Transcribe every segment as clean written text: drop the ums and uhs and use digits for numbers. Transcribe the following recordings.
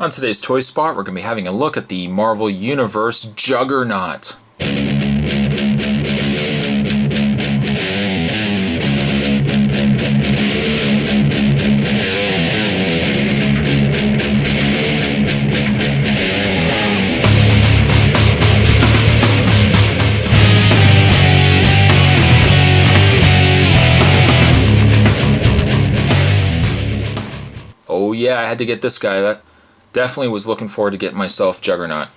On today's Toy Spot, we're going to be having a look at the Marvel Universe Juggernaut. Oh yeah, I had to get this guy. Definitely was looking forward to getting myself Juggernaut.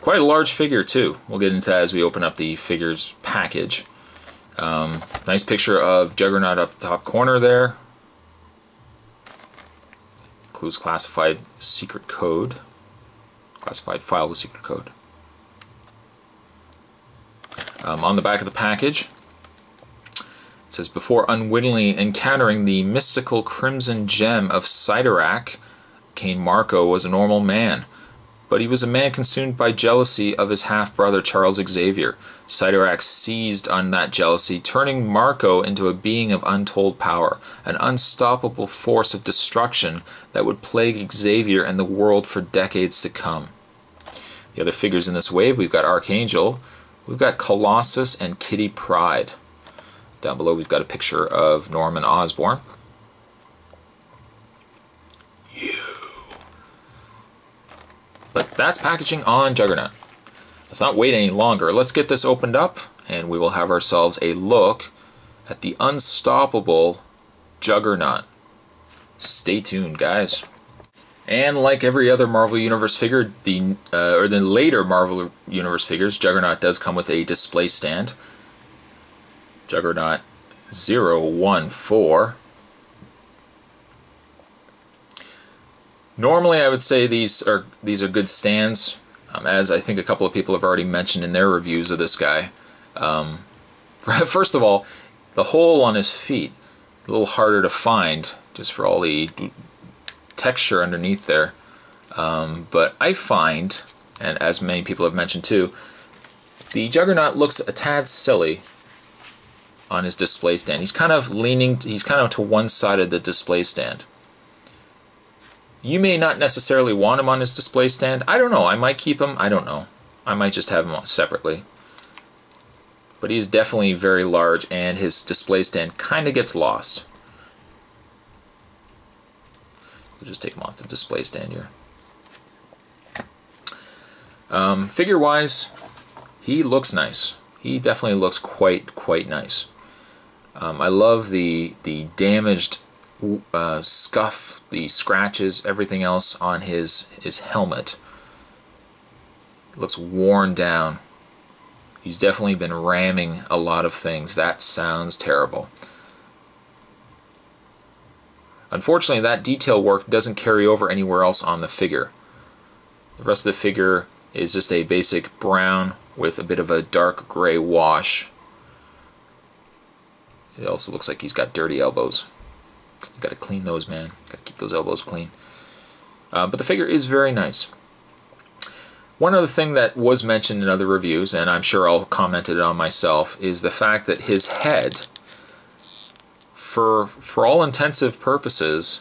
Quite a large figure too. We'll get into that as we open up the figures package. Nice picture of Juggernaut up the top corner there. Includes classified secret code. Classified file with secret code. On the back of the package, it says, before unwittingly encountering the mystical crimson gem of Cyttorak, Cain Marko was a normal man, but he was a man consumed by jealousy of his half-brother Charles Xavier. Cyttorak seized on that jealousy, turning Marko into a being of untold power, an unstoppable force of destruction that would plague Xavier and the world for decades to come. The other figures in this wave, we've got Archangel, we've got Colossus, and Kitty Pryde. Down below we've got a picture of Norman Osborn. But that's packaging on Juggernaut. Let's not wait any longer. Let's get this opened up and we will have ourselves a look at the unstoppable Juggernaut. Stay tuned, guys. And like every other Marvel Universe figure, the later Marvel Universe figures, Juggernaut does come with a display stand. Juggernaut 014. Normally I would say these are good stands, as I think a couple of people have already mentioned in their reviews of this guy. First of all, the hole on his feet, a little harder to find just for all the texture underneath there. But I find, and as many people have mentioned too, the Juggernaut looks a tad silly on his display stand. He's kind of to one side of the display stand. You may not necessarily want him on his display stand. I don't know. I might keep him. I don't know. I might just have him separately. But he's definitely very large, and his display stand kind of gets lost. We'll just take him off the display stand here. Figure-wise, he looks nice. He definitely looks quite nice. I love the damaged scuff, the scratches, everything else on his helmet. It looks worn down. He's definitely been ramming a lot of things. That sounds terrible. Unfortunately, that detail work doesn't carry over anywhere else on the figure. The rest of the figure is just a basic brown with a bit of a dark gray wash. It also looks like he's got dirty elbows. You gotta clean those, man. Gotta keep those elbows clean. But the figure is very nice. One other thing that was mentioned in other reviews, and I'm sure I'll comment it on myself, is the fact that his head, for all intensive purposes,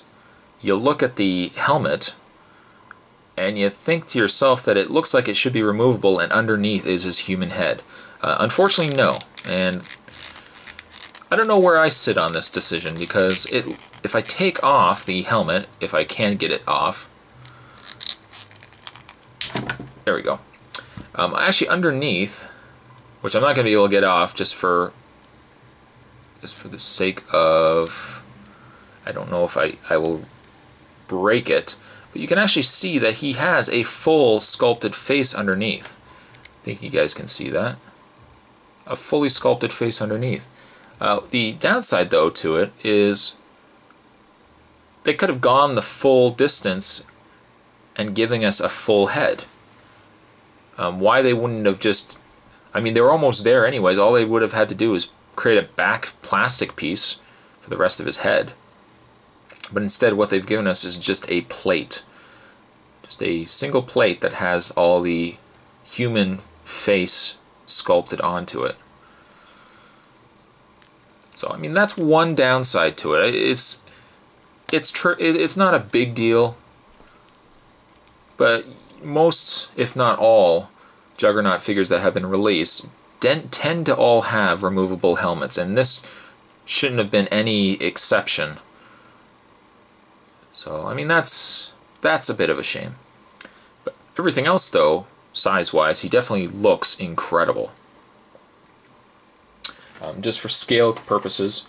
you look at the helmet and you think to yourself that it looks like it should be removable, and underneath is his human head. Unfortunately, no. And I don't know where I sit on this decision, because if I take off the helmet, if I can get it off, there we go. Actually, underneath, which I'm not going to be able to get off just for the sake of, I don't know if I will break it, but you can actually see that he has a full sculpted face underneath. I think you guys can see that. A fully sculpted face underneath. The downside, though, to it is they could have gone the full distance and giving us a full head. Why they wouldn't have just... I mean, they were almost there anyways. All they would have had to do is create a back plastic piece for the rest of his head. But instead, what they've given us is just a plate. Just a single plate that has all the human face sculpted onto it. So I mean, that's one downside to it. It's not a big deal. but most, if not all, Juggernaut figures that have been released tend to all have removable helmets, and this shouldn't have been any exception. So, I mean, that's a bit of a shame. But everything else, though, size-wise, he definitely looks incredible. Just for scale purposes,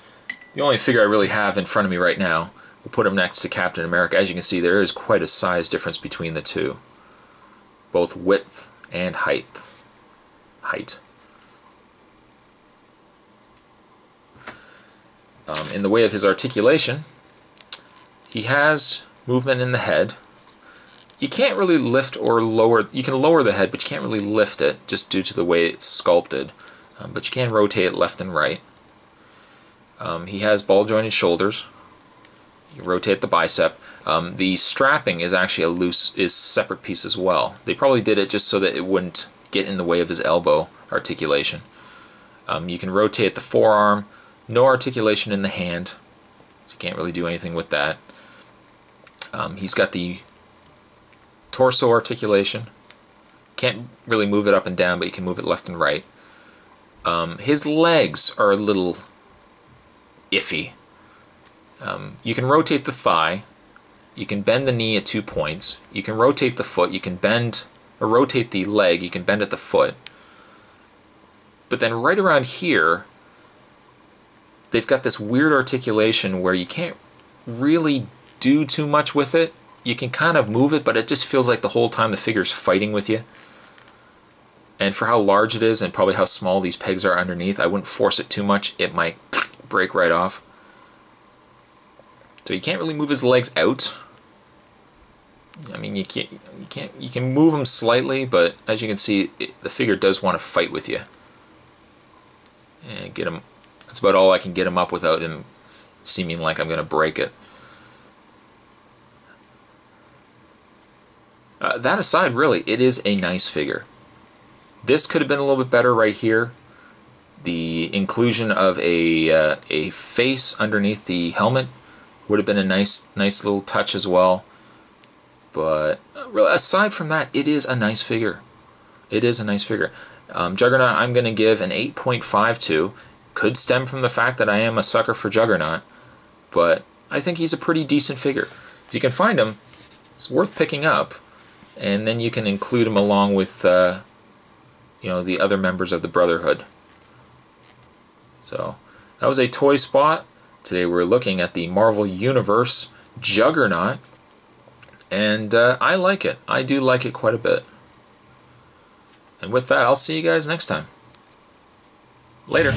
the only figure I really have in front of me right now, we'll put him next to Captain America. As you can see, there is quite a size difference between the two, both width and height. In the way of his articulation, he has movement in the head. You can't really lift or lower, you can lower the head, but you can't really lift it just due to the way it's sculpted. But you can rotate it left and right. He has ball jointed shoulders. You rotate the bicep. The strapping is actually a separate piece as well. They probably did it just so that it wouldn't get in the way of his elbow articulation. You can rotate the forearm. No articulation in the hand, so you can't really do anything with that. He's got the torso articulation. Can't really move it up and down, but you can move it left and right. His legs are a little iffy. You can rotate the thigh. You can bend the knee at 2 points. You can rotate the foot. You can bend or rotate the leg. You can bend at the foot. But then right around here, they've got this weird articulation where you can't really do too much with it. You can kind of move it, but it just feels like the whole time the figure's fighting with you. And for how large it is and probably how small these pegs are underneath, I wouldn't force it too much. It might break right off. So you can't really move his legs out. I mean, you can move them slightly, but as you can see, the figure does want to fight with you. And get him. That's about all I can get him up without him seeming like I'm going to break it. That aside, really, it is a nice figure. This could have been a little bit better right here. The inclusion of a face underneath the helmet would have been a nice little touch as well. But aside from that, it is a nice figure. It is a nice figure. Juggernaut, I'm going to give an 8.52. Could stem from the fact that I am a sucker for Juggernaut, but I think he's a pretty decent figure. If you can find him, it's worth picking up, and then you can include him along with the other members of the Brotherhood. So that was a toy spot. Today we're looking at the Marvel Universe Juggernaut, and I like it. I do like it quite a bit. And with that, I'll see you guys next time. Later.